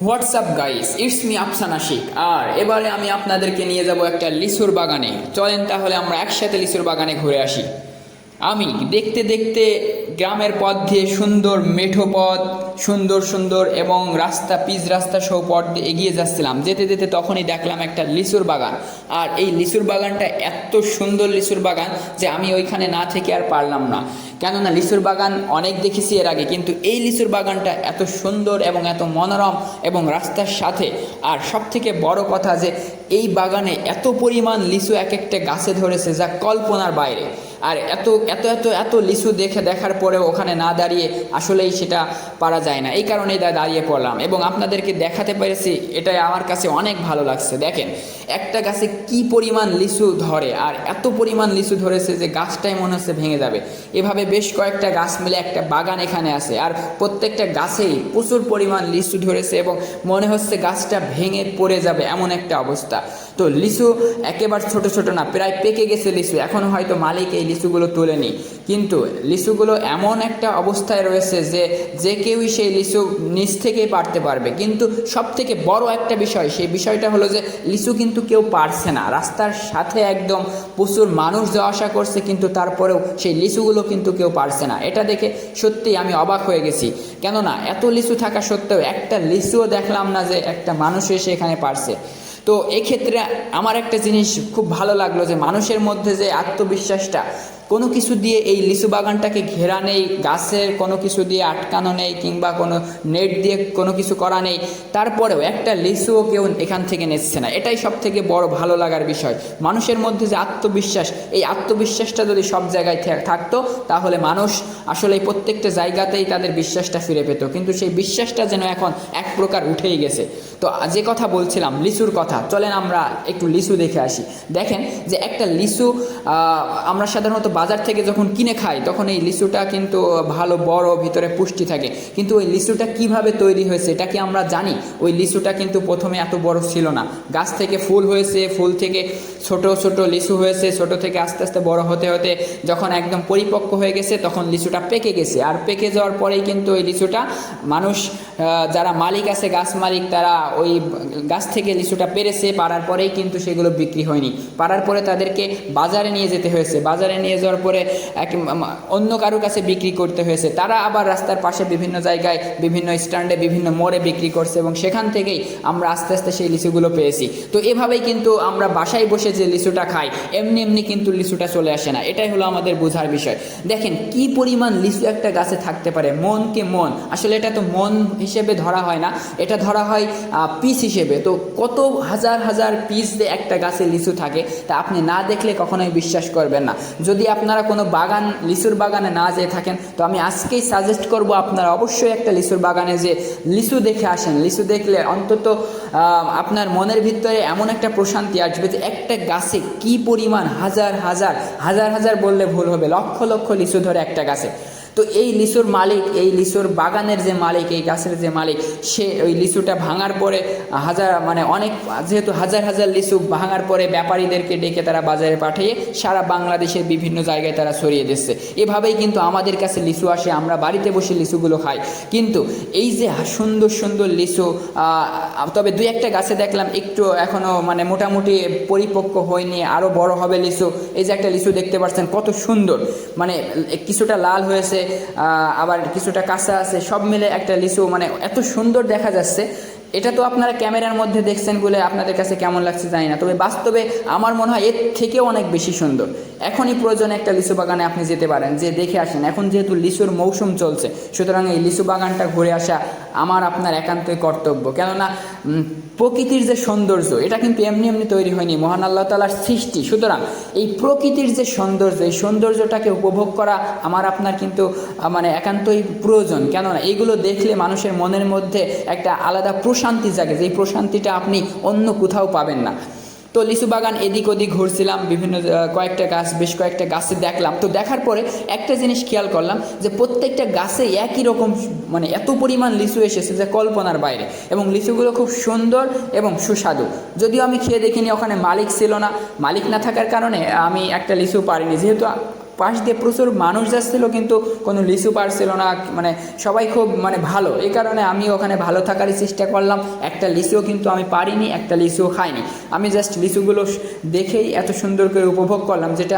WhatsApp guys, it's me Afsan Ashiq. আর এবারে আমি আপনাদেরকে নিয়ে যাব একটা লিচুর বাগানে। চলেন তাহলে আমরা একসাথে লিচুর বাগানে ঘুরে আসি। আমি দেখতে দেখতে গ্রামের পথ দিয়ে সুন্দর মেঠো পথ, সুন্দর সুন্দর এবং রাস্তা, পিচ রাস্তা সহ পথ দিয়ে এগিয়ে যাচ্ছিলাম। যেতে যেতে তখনই দেখলাম একটা লিচুর বাগান। আর এই লিচুর বাগানটা এত সুন্দর লিচুর বাগান যে আমি ওইখানে না থেকে আর পারলাম না। কেননা লিচুর বাগান অনেক দেখেছি এর আগে, কিন্তু এই লিচুর বাগানটা এত সুন্দর এবং এত মনোরম এবং রাস্তার সাথে। আর সবথেকে বড় কথা যে এই বাগানে এত পরিমাণ লিচু এক একটা গাছে ধরেছে যা কল্পনার বাইরে। আর এত এত এত এত লিচু দেখার পরেও ওখানে না দাঁড়িয়ে আসলেই সেটা পারা যায় না। এই কারণেই দাঁড়িয়ে পড়লাম এবং আপনাদেরকে দেখাতে পেরেছি, এটাই আমার কাছে অনেক ভালো লাগছে। দেখেন একটা গাছে কি পরিমাণ লিচু ধরে, আর এত পরিমাণ লিচু ধরেছে যে গাছটাই মনে হচ্ছে ভেঙে যাবে। এভাবে বেশ কয়েকটা গাছ মিলে একটা বাগান এখানে আছে, আর প্রত্যেকটা গাছেই প্রচুর পরিমাণ লিচু ধরেছে এবং মনে হচ্ছে গাছটা ভেঙে পড়ে যাবে এমন একটা অবস্থা। তো লিচু একেবারে ছোট ছোট না, প্রায় পেকে গেছে লিচু। এখনও হয়তো মালিক এই লিচুগুলো তোলেনি, কিন্তু লিচুগুলো এমন একটা অবস্থায় রয়েছে যে যে কেউই সেই লিচু নিচ থেকেই পারতে পারবে। কিন্তু সব থেকে বড় একটা বিষয়, সেই বিষয়টা হলো যে লিচু কিন্তু কেউ পারছে না। রাস্তার সাথে একদম প্রচুর মানুষ যাওয়া আসা করছে, কিন্তু তারপরেও সেই লিচুগুলো কিন্তু কেউ পারছে না। এটা দেখে সত্যি আমি অবাক হয়ে গেছি। কেননা এত লিচু থাকা সত্ত্বেও একটা লিচুও দেখলাম না যে একটা মানুষ এসে এখানে পারছে। তো এক্ষেত্রে আমার একটা জিনিস খুব ভালো লাগলো যে মানুষের মধ্যে যে আত্মবিশ্বাসটা, কোনো কিছু দিয়ে এই লিচু বাগানটাকে ঘেরা নেই, গাছের কোনো কিছু দিয়ে আটকানো নেই, কিংবা কোনো নেট দিয়ে কোনো কিছু করা নেই, তারপরেও একটা লিচুও কেউ এখান থেকে নিচ্ছে না। এটাই সব থেকে বড় ভালো লাগার বিষয়। মানুষের মধ্যে যে আত্মবিশ্বাস, এই আত্মবিশ্বাসটা যদি সব জায়গায় থাকতো তাহলে মানুষ আসলে প্রত্যেকটা জায়গাতেই তাদের বিশ্বাসটা ফিরে পেত। কিন্তু সেই বিশ্বাসটা যেন এখন এক প্রকার উঠেই গেছে। তো যে কথা বলছিলাম লিচুর কথা, চলেন আমরা একটু লিচু দেখে আসি। দেখেন যে একটা লিচু আমরা সাধারণত বাজার থেকে যখন কিনে খাই তখন এই লিচুটা কিন্তু ভালো বড়, ভিতরে পুষ্টি থাকে। কিন্তু ওই লিচুটা কিভাবে তৈরি হয়েছে এটা কি আমরা জানি? ওই লিচুটা কিন্তু প্রথমে এত বড় ছিল না, গাছ থেকে ফুল হয়েছে, ফুল থেকে ছোট ছোট লিচু হয়েছে, ছোট থেকে আস্তে আস্তে বড় হতে হতে যখন একদম পরিপক্ক হয়ে গেছে তখন লিচুটা পেকে গেছে। আর পেকে যাওয়ার পরেই কিন্তু ওই লিচুটা মানুষ, যারা মালিক আছে, গাছ মালিক, তারা ওই গাছ থেকে লিচুটা পেরেছে, পারার পরেই কিন্তু সেগুলো বিক্রি হয়নি। পারার পরে তাদেরকে বাজারে নিয়ে যেতে হয়েছে, বাজারে নিয়ে যাওয়ার পরে অন্য কারোর কাছে বিক্রি করতে হয়েছে। তারা আবার রাস্তার পাশে বিভিন্ন জায়গায়, বিভিন্ন স্ট্যান্ডে, বিভিন্ন মোড়ে বিক্রি করছে এবং সেখান থেকেই আমরা আস্তে আস্তে সেই লিচুগুলো পেয়েছি। তো এভাবেই কিন্তু আমরা বাসায় বসে যে লিচুটা খাই, এমনি এমনি কিন্তু লিচুটা চলে আসে না। এটাই হলো আমাদের বোঝার বিষয়। দেখেন কি পরিমাণ লিচু একটা গাছে থাকতে পারে, মনকে মন। আসলে এটা তো মন হিসেবে ধরা হয় না, এটা ধরা হয় পিস হিসেবে। তো কত হাজার হাজার পিস দিয়ে একটা গাছে লিচু থাকে, তা আপনি না দেখলে কখনোই বিশ্বাস করবেন না। যদি আপনারা কোনো বাগান, লিচুর বাগানে না যেয়ে থাকেন, তো আমি আজকেই সাজেস্ট করব আপনারা অবশ্যই একটা লিচুর বাগানে যে লিচু দেখে আসেন। লিচু দেখলে অন্তত আপনার মনের ভিতরে এমন একটা প্রশান্তি আসবে যে একটা গাছে কি পরিমাণ হাজার হাজার, হাজার হাজার বললে ভুল হবে, লক্ষ লক্ষ লিচু ধরে একটা গাছে। তো এই লিচুর মালিক, এই লিচুর বাগানের যে মালিক, এই গাছের যে মালিক, সে ওই লিচুটা ভাঙার পরে অনেক, যেহেতু হাজার হাজার লিচু ভাঙার পরে ব্যাপারীদেরকে ডেকে তারা বাজারে পাঠিয়ে সারা বাংলাদেশের বিভিন্ন জায়গায় তারা ছড়িয়ে দিচ্ছে। এভাবেই কিন্তু আমাদের কাছে লিচু আসে, আমরা বাড়িতে বসে লিচুগুলো খাই। কিন্তু এই যে সুন্দর সুন্দর লিচু, তবে দুই একটা গাছে দেখলাম একটু এখনও মোটামুটি পরিপক্ক হয়নি, আরও বড় হবে লিচু। এই যে একটা লিচু দেখতে পাচ্ছেন কত সুন্দর, কিছুটা লাল হয়েছে, আবার কিছুটা কাঁচা আছে, সব মিলে একটা লিচু এত সুন্দর দেখা যাচ্ছে। এটা তো আপনারা ক্যামেরার মধ্যে দেখছেন বলে আপনাদের কাছে কেমন লাগছে জানি না, তবে বাস্তবে আমার মনে হয় এর থেকেও অনেক বেশি সুন্দর। এখনই প্রয়োজনে একটা লিচু বাগানে আপনি যেতে পারেন, যে দেখে আসেন। এখন যেহেতু লিচুর মৌসুম চলছে, সুতরাং এই লিচু বাগানটা ঘুরে আসা আমার আপনার একান্তই কর্তব্য। কেননা প্রকৃতির যে সৌন্দর্য, এটা কিন্তু এমনি এমনি তৈরি হয়নি, মহান আল্লাহ তাআলার সৃষ্টি। সুতরাং এই প্রকৃতির যে সৌন্দর্য, এই সৌন্দর্যটাকে উপভোগ করা আমার আপনার কিন্তু একান্তই প্রয়োজন। কেননা এইগুলো দেখলে মানুষের মনের মধ্যে একটা আলাদা প্রশান্তি জাগে, যেই প্রশান্তিটা আপনি অন্য কোথাও পাবেন না। তো লিচু বাগান এদিক ওদিক ঘুরছিলাম, বিভিন্ন কয়েকটা গাছ, বেশ কয়েকটা গাছে দেখলাম। তো দেখার পরে একটা জিনিস খেয়াল করলাম যে প্রত্যেকটা গাছে একই রকম এত পরিমাণ লিচু এসেছে যে কল্পনার বাইরে, এবং লিচুগুলো খুব সুন্দর এবং সুস্বাদু। যদিও আমি খেয়ে দেখিনি, ওখানে মালিক ছিল না, মালিক না থাকার কারণে আমি একটা লিচু পারিনি। যেহেতু পাশ দিয়ে প্রচুর মানুষ যাচ্ছিল, কিন্তু কোনো লিচু পারছিল না, মানে সবাই খুব মানে ভালো। এই কারণে আমি ওখানে ভালো থাকারই চেষ্টা করলাম। একটা লিচুও কিন্তু আমি পারিনি, একটা লিচুও খাইনি। আমি জাস্ট লিচুগুলো দেখেই এত সুন্দর করে উপভোগ করলাম, যেটা